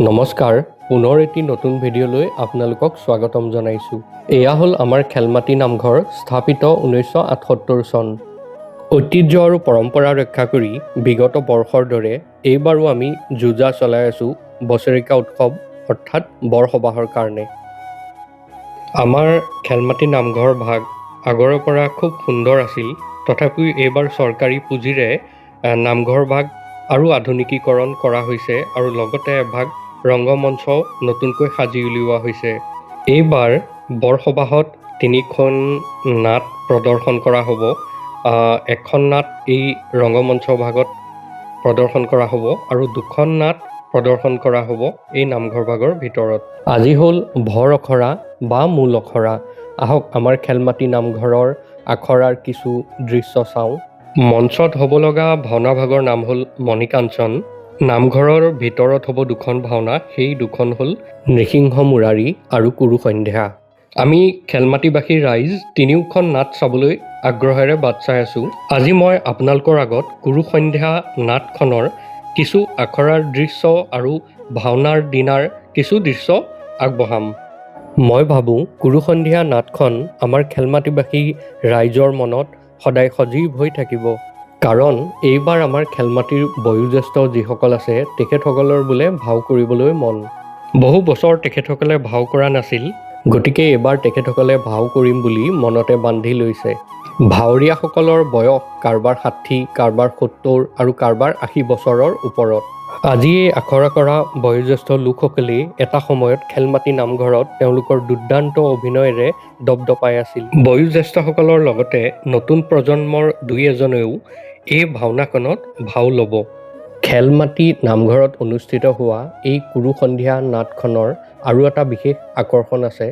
নমস্কাৰ, পুনৰ এটি নতুন ভিডিঅ'লৈ আপোনালোকক স্বাগতম জনাইছোঁ। এয়া হ'ল আমাৰ খেলমাটি নামঘৰ স্থাপিত 1978 চন। ঐতিহ্য আৰু পৰম্পৰা ৰক্ষা কৰি বিগত বৰ্ষৰ দৰে এইবাৰো আমি যো-জা চলাই আছোঁ বছৰেকীয়া উৎসৱ অৰ্থাৎ বৰসবাহৰ কাৰণে। আমাৰ খেলমাটি নামঘৰ ভাগ আগৰে পৰা খুব সুন্দৰ আছিল, তথাপিও এইবাৰ চৰকাৰী পুঁজিৰে নামঘৰ ভাগ আৰু আধুনিকীকৰণ কৰা হৈছে আৰু লগতে এভাগ ৰংগমঞ্চ নতুনকৈ সাজি উলিওৱা হৈছে। এইবাৰ বৰসবাহত 3খন নাট প্ৰদৰ্শন কৰা হ'ব। এখন নাট এই ৰংগমঞ্চ ভাগত প্ৰদৰ্শন কৰা হ'ব আৰু 2খন নাট প্ৰদৰ্শন কৰা হ'ব এই নামঘৰ ভাগৰ ভিতৰত। আজি হ'ল ভৰ আখৰা বা মূল আখৰা। আহক আমাৰ খেলমাটি নামঘৰৰ আখৰাৰ কিছু দৃশ্য চাওঁ। মঞ্চত হ'ব লগা ভাওনা ভাগৰ নাম হ'ল মণিকাঞ্চন। নামঘৰৰ ভিতৰত হ'ব 2খন ভাওনা, সেই 2খন হ'ল নৃসিংহ মুৰাৰী আৰু কুৰু সন্ধ্যা। আমি খেলমাটিবাসী ৰাইজ 3খন নাট চাবলৈ আগ্ৰহেৰে বাট চাই আছোঁ। আজি মই আপোনালোকৰ আগত কুৰু সন্ধ্যা নাটখনৰ কিছু আখৰাৰ দৃশ্য আৰু ভাওনাৰ দিনাৰ কিছু দৃশ্য আগবঢ়াম। মই ভাবোঁ কুৰু সন্ধ্যা নাটখন আমাৰ খেলমাটিবাসী ৰাইজৰ মনত সদায় সজীৱ হৈ থাকিব। কাৰণ এইবাৰ আমাৰ খেলমাটিৰ বয়োজ্যেষ্ঠ যিসকল আছে তেখেতসকলৰ বোলে ভাও কৰিবলৈ মন। বহু বছৰ তেখেতসকলে ভাও কৰা নাছিল, গতিকে এইবাৰ তেখেতসকলে ভাও কৰিম বুলি মনতে বান্ধি লৈছে। ভাৱৰীয়াসকলৰ বয়স কাৰোবাৰ 60, কাৰোবাৰ 70 আৰু কাৰোবাৰ 80 বছৰৰ ওপৰত। আজি এই আখৰা কৰা বয়োজ্যেষ্ঠ লোকসকলেই এটা সময়ত খেলমাটি নামঘৰত তেওঁলোকৰ দুৰ্দান্ত অভিনয়েৰে দপদপাই আছিল। বয়োজ্যেষ্ঠসকলৰ লগতে নতুন প্ৰজন্মৰ দুই এজনেও এই ভাওনাখনত ভাও ল'ব। খেলমাটি নামঘৰত অনুষ্ঠিত হোৱা এই কুৰু সন্ধ্যা নাটখনৰ আৰু এটা বিশেষ আকৰ্ষণ আছে।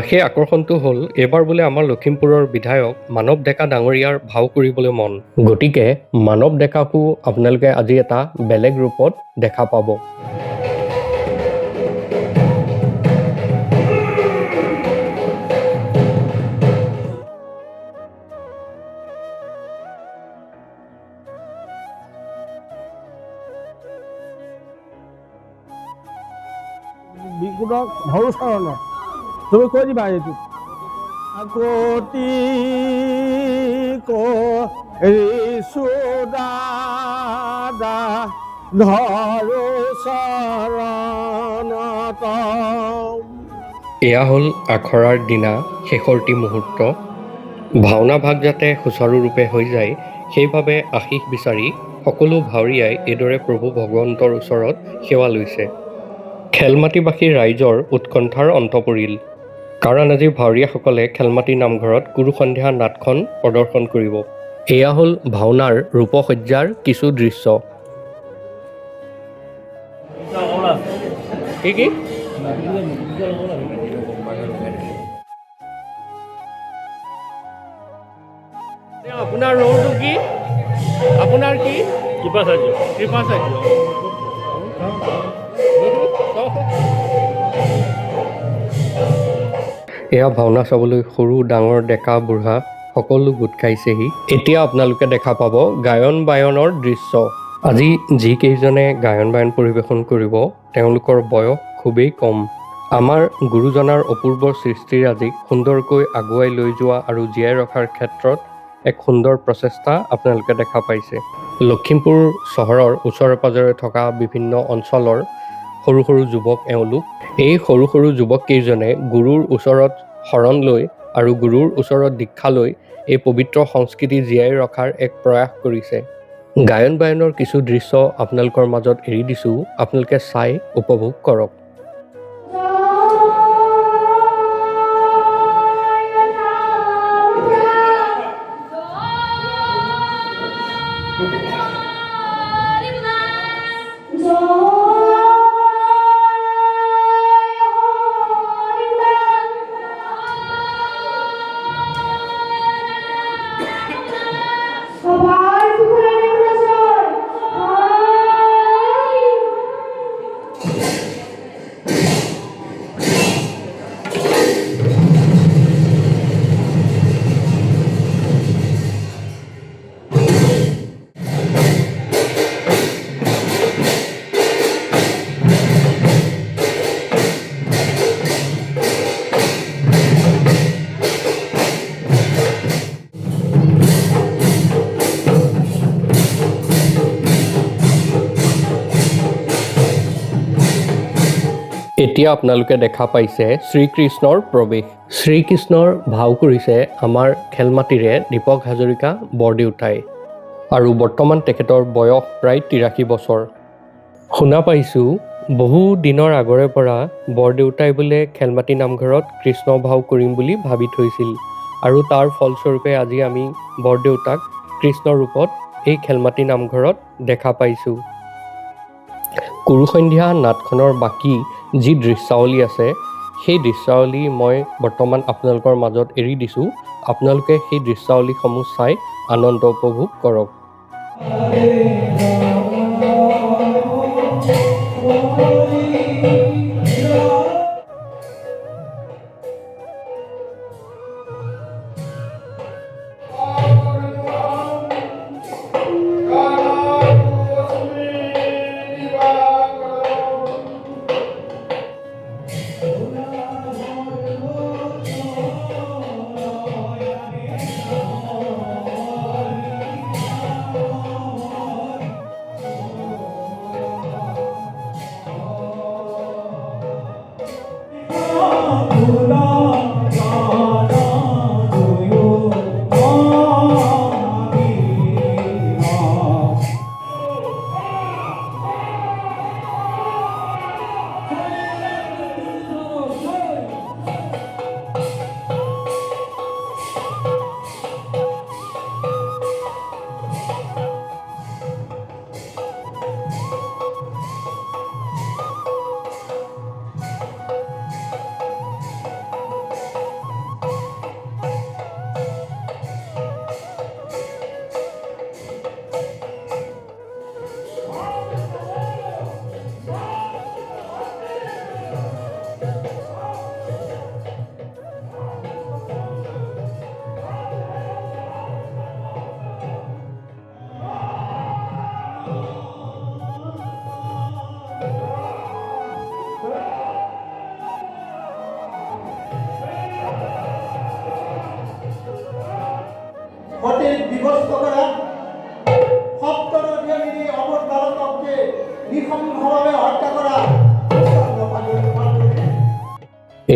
সেই আকৰ্ষণটো হ'ল এইবাৰ বোলে আমাৰ লখিমপুৰৰ বিধায়ক মানৱ ডেকা ডাঙৰীয়াৰ ভাও কৰিবলৈ মন। গতিকে মানৱ ডেকাকো আপোনালোকে আজি এটা বেলেগ ৰূপত দেখা পাব। বিকুটক ভৰুচৰণত তুমি কৈ দিবা এইটো আকতি কৰিছো দাদা ধৰো চৰণত। এয়া হ'ল আখৰাৰ দিনা শেষৰটি মুহূৰ্ত। ভাওনা ভাগ যাতে সুচাৰুৰূপে হৈ যায় সেইবাবে আশীষ বিচাৰি সকলো ভাৱৰীয়াই এইদৰে প্ৰভু ভগৱন্তৰ ওচৰত সেৱা লৈছে। খেলমাটিবাসী ৰাইজৰ উৎকণ্ঠাৰ অন্ত পৰিল, কাৰণ আজি ভাৱৰীয়াসকলে খেলমাটি নামঘৰত কুৰু সন্ধ্যা নাটখন প্ৰদৰ্শন কৰিব। এয়া হ'ল ভাওনাৰ ৰূপসজ্জাৰ কিছু দৃশ্য। কি আপোনাৰ ৰৌটো কি? আপোনাৰ কি? কৃপাচাৰ্য। কৃপাচাৰ্য। এয়া ভাওনা চাবলৈ সৰু ডাঙৰ ডেকা বুঢ়া সকলো গোট খাইছেহি। এতিয়া আপোনালোকে দেখা পাব গায়ন বায়নৰ দৃশ্য। আজি যিকেইজনে গায়ন বায়ন পৰিৱেশন কৰিব তেওঁলোকৰ বয়স খুবেই কম। আমাৰ গুৰুজনাৰ অপূৰ্ব সৃষ্টিৰাজিক সুন্দৰকৈ আগুৱাই লৈ যোৱা আৰু জীয়াই ৰখাৰ ক্ষেত্ৰত এক সুন্দৰ প্ৰচেষ্টা আপোনালোকে দেখা পাইছে। লখিমপুৰ চহৰৰ ওচৰে পাজৰে থকা বিভিন্ন অঞ্চলৰ সৰু সৰু যুৱক এওঁলোক। এই সৰু সৰু যুৱককেইজনে গুৰুৰ ওচৰত শৰণ লৈ আৰু গুৰুৰ ওচৰত দীক্ষা লৈ এই পবিত্ৰ সংস্কৃতি জীয়াই ৰখাৰ এক প্ৰয়াস কৰিছে। গায়ন বায়নৰ কিছু দৃশ্য আপোনালোকৰ মাজত এৰি দিছোঁ, আপোনালোকে চাই উপভোগ কৰক। এতিয়া আপোনালোকে দেখা পাইছে শ্ৰীকৃষ্ণৰ প্ৰৱেশ। শ্ৰীকৃষ্ণৰ ভাও কৰিছে আমাৰ খেলমাটিৰে দীপক হাজৰিকা বৰদেউতাই আৰু বৰ্তমান তেখেতৰ বয়স প্ৰায় 83 বছৰ। শুনা পাইছোঁ বহু দিনৰ আগৰে পৰা বৰদেউতাই বোলে খেলমাটি নামঘৰত কৃষ্ণ ভাও কৰিম বুলি ভাবি থৈছিল আৰু তাৰ ফলস্বৰূপে আজি আমি বৰদেউতাক কৃষ্ণ ৰূপত এই খেলমাটি নামঘৰত দেখা পাইছোঁ। কুৰুসন্ধ্যা নাটখনৰ বাকী যি দৃশ্যাৱলী আছে সেই দৃশ্যাৱলী মই বৰ্তমান আপোনালোকৰ মাজত এৰি দিছোঁ। আপোনালোকে সেই দৃশ্যাৱলীসমূহ চাই আনন্দ উপভোগ কৰক। সঠিক বিভক্ত কৰা সপ্তদশীয় বিধি অপৰদাৰককে নিঃসংশয়ভাৱে হত্যা কৰা।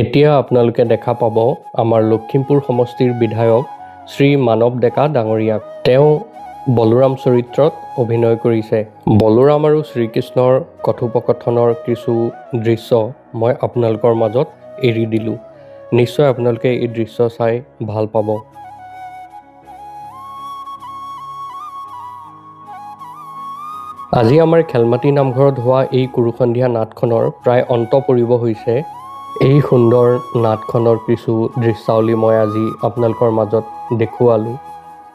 এতিয়া আপোনালোকে দেখা পাব আমাৰ লখিমপুৰ সমষ্টিৰ বিধায়ক শ্ৰী মানৱ ডেকা ডাঙৰীয়াক। তেওঁ বলোৰাম চৰিত্ৰত অভিনয় কৰিছে। বলোৰাম আৰু শ্ৰীকৃষ্ণৰ কথোপকথনৰ কিছু দৃশ্য মই আপোনালোকৰ মাজত এৰি দিলোঁ। নিশ্চয় আপোনালোকে এই দৃশ্য চাই ভাল পাব। আজি আমাৰ খেলমাটি নামঘৰত হোৱা এই কুৰুসন্ধ্যা নাটখনৰ প্ৰায় অন্ত পৰিব হৈছে। এই সুন্দৰ নাটখনৰ কিছু দৃশ্যাৱলী মই আজি আপোনালোকৰ মাজত দেখুৱালোঁ।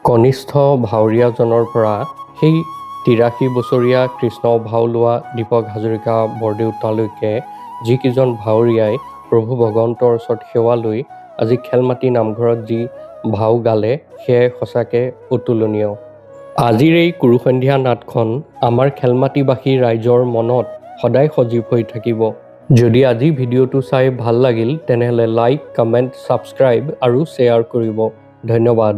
কনিষ্ঠ ভাৱৰীয়াজনৰ পৰা সেই 83 বছৰীয়া কৃষ্ণ ভাও লোৱা দীপক হাজৰিকা বৰদেউতালৈকে যিকেইজন ভাৱৰীয়াই প্ৰভু ভগৱন্তৰ ওচৰত সেৱা লৈ আজি খেলমাটি নামঘৰত যি ভাও গালে সেয়াই সঁচাকৈ অতুলনীয়। আজিৰ এই কুৰুসন্ধ্যা নাটখন আমাৰ খেলমাটিবাসী ৰাইজৰ মনত সদায় সজীৱ হৈ থাকিব। যদি আজি ভিডিঅ'টো চাই ভাল লাগিল তেনেহ'লে লাইক, কমেণ্ট, ছাবস্ক্ৰাইব আৰু শ্বেয়াৰ কৰিব। ধন্যবাদ।